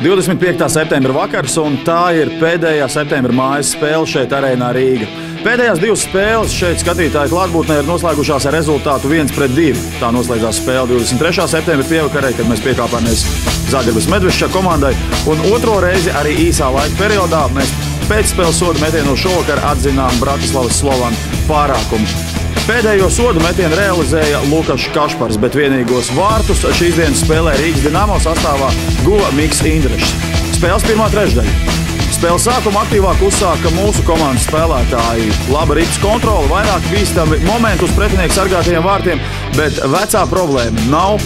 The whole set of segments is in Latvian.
25. septembra vakars, un tā ir pēdējā septembra mājas spēle šeit Arēnā Rīga. Pēdējās divas spēles šeit skatītāju klātbūtnē ir noslēgušās ar rezultātu 1-2. Tā noslēdzās spēle 23. septembra pievakarē, kad mēs piekāpāmies Zagribas Medvešča komandai, un otro reizi arī īsā laika periodā mēs pēcspēles sodu metienu šovakar atzinām Bratislavas Slovanu pārākumu. Pēdējo sodu metienu realizēja Lukas Kašpars, bet vienīgos vārtus šīs dienas spēlē Rīgas Dinamo sastāvā guva Miks Indrašs. Spēles pirmā trešdaļa. Spēles sākuma aktīvāk uzsāka mūsu komandas spēlētāji. Laba ripas kontrole, vairāk bīstami momenti uz pretinieku sargātajiem vārtiem, bet vecā problēma nav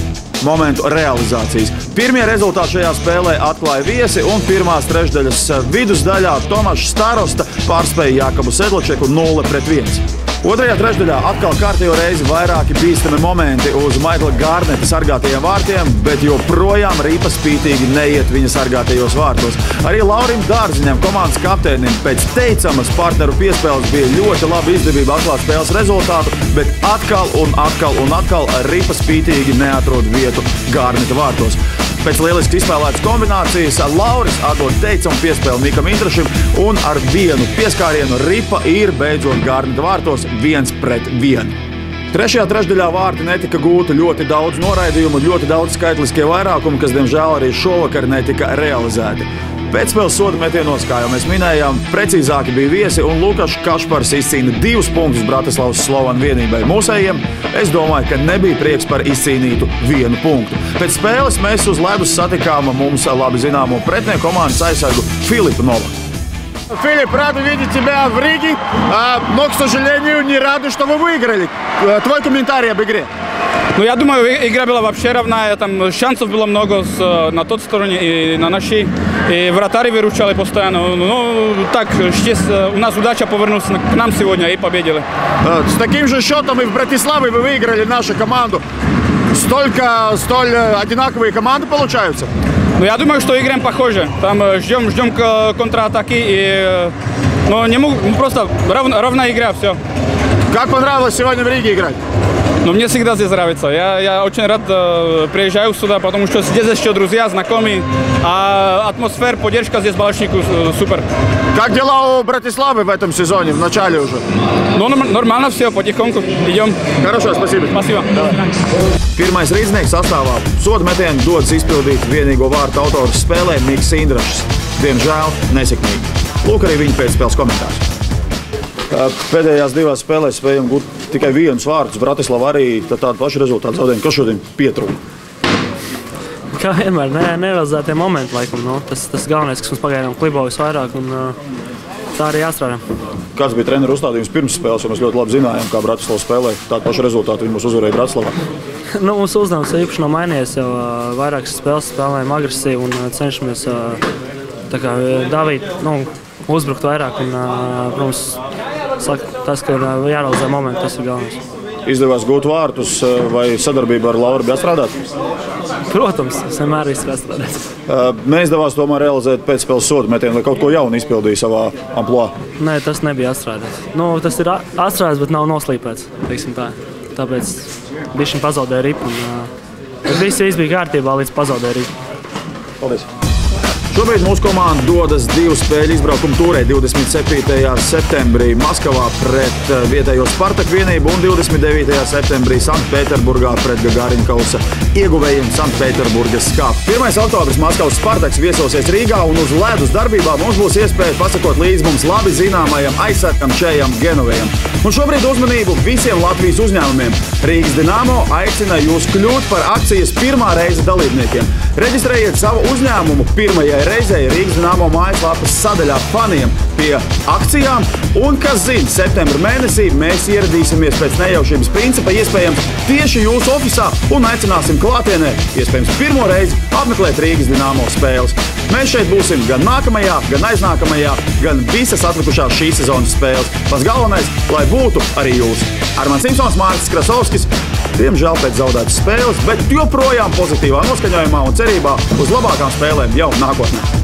momentu realizācijas. Pirmie rezultāti šajā spēlē atklāja viesi, un pirmās trešdaļas vidusdaļā Tomašs Starosta pārspēja Jākabu Sedlačeku 0-1. Otrajā trešdaļā atkal kārtējo reizi vairāki bīstami momenti uz Maikla Gārneta sargātajiem vārtiem, bet joprojām ripa spītīgi neiet viņa sargātajos vārtos. Arī Laurim Dārziņam, komandas kapteinim, pēc teicamas partneru piespēles bija ļoti laba izdevība atklāt spēles rezultātu, bet atkal ripa spītīgi neatrod vietu Gārneta vārtos. Pēc lieliski izspēlētas kombinācijas Lauris atdod teicamu piespēli Mikam Indrašim, un ar vienu pieskārienu ripa ir beidzot Gārneta vārtos 1-1. Trešajā trešdaļā vārti netika gūti ļoti daudz noraidījumu, ļoti daudz skaitliskie vairākumi, kas, diemžēl, arī šovakar netika realizēti. Pēcspēles sodu metienos, kā jau mēs minējām, precīzāki bija viesi, un Lukas Kašpars izcīna 2 punktus Bratislavas Slovanu vienībai. Mūsējiem, es domāju, ka nebija prieks par izcīnītu 1 punktu. Pēc spēles mēs uz ledus satikām mums labi zināmo pretinieku komandas aizsargu Filipu Novaku. Филипп, рады видеть тебя в Риге, но, к сожалению, не рады, что вы выиграли. Твой комментарий об игре? Ну, я думаю, игра была вообще равная, там шансов было много на той стороне и на нашей, и вратари выручали постоянно. Ну, так, у нас удача повернулась к нам сегодня и победили. С таким же счетом и в Братиславе вы выиграли нашу команду. Столь одинаковые команды получаются? Ну, я думаю, что играем похоже. Там ждем контратаки, просто равная игра, все. Как понравилось сегодня в Риге играть? Ну, мне всегда здесь нравится. Я очень рад приезжаю сюда, потому что здесь еще друзья, знакомые. А атмосфера, поддержка здесь Балашнику супер. Как дела у Братиславы в этом сезоне, в начале уже? Ну, нормально все, потихоньку идем. Хорошо, спасибо. Спасибо. Pirmais rīznieks sastāvā sodu metienu dodas izpildīt vienīgo vārtu autors spēlē Miks Indrašs. Diemžēl nesekmīgi. Lūk arī viņa pēcspēles komentārs. Pēdējās divās spēlēs spējam gūt tikai 1 vārtus. Bratislava arī tādu pašu rezultātu zaudējumu. Kas šodien pietrūka? Kā vienmēr, nerealizētie momenti, laikam. No? Tas galvenais, kas mums pagaidām klibo visvairāk, un tā arī jāstrādā. Kāds bija treneru uzstādījums pirms spēles, jo mēs ļoti labi zinājām, kā Bratislava spēlē. Tādu pašu rezultātu viņi mūs uzvarēja Bratislavā. Nu, mūsu uzdevums īpaši nav mainījies, jau vairākas spēles spēlējam agresīvi un cenšamies davīt, uzbrukt vairāk. Un, protams, tas, ka jārealizē momenti, tas ir galvenais. Izdevās gūt vārtus, vai sadarbība ar Lauru bija jāstrādāt? Protams, es vienmēr izskatu strādāt. Neizdevās tomēr realizēt pēcspēles sodu metienu, vai kaut ko jaunu izpildīja savā amplua? Nē, tas nebija atstrādāts. Tas ir atstrādāts, bet nav noslīpēts, teiksim tā. Tāpēc bišķiņ pazaudēja ripu. Viss bija kārtībā līdz pazaudēja ripu. Paldies! Šobrīd mūsu komanda dodas 2 spēļu izbraukuma tūrē 27. septembrī Maskavā pret vietējo Spartak vienību un 29. septembrī Sanktpēterburgā pret Gagariņkausa ieguvējiem Sanktpēterburgas SKA. 1. oktobris Maskavas Spartaks viesosies Rīgā, un uz ledus darbībā mums būs iespēja pasakot līdz mums labi zināmajam aizsargam Čejam Genovejam. Un šobrīd uzmanību visiem Latvijas uzņēmumiem. Rīgas Dinamo aicina jūs kļūt par akcijas pirmā reize dalībniekiem. Reģistrējiet savu uzņēmumu pirmajai reizei Rīgas Dinamo mājaslapas sadaļā faniem pie akcijām, un, kas zina, septembra mēnesī mēs ieradīsimies pēc nejaušības principa iespējams tieši jūsu ofisā un aicināsim klātienē, iespējams pirmo reizi, apmeklēt Rīgas Dinamo spēles. Mēs šeit būsim gan nākamajā, gan aiznākamajā, gan visas atlikušās šīs sezonas spēles. Pats galvenais, lai būtu arī jūs. Armands Simpsons, Mārcis Krasovskis, diemžēl pēc zaudētas spēles, bet joprojām pozitīvā noskaņojumā un cerībā uz labākām spēlēm jau nākotnē.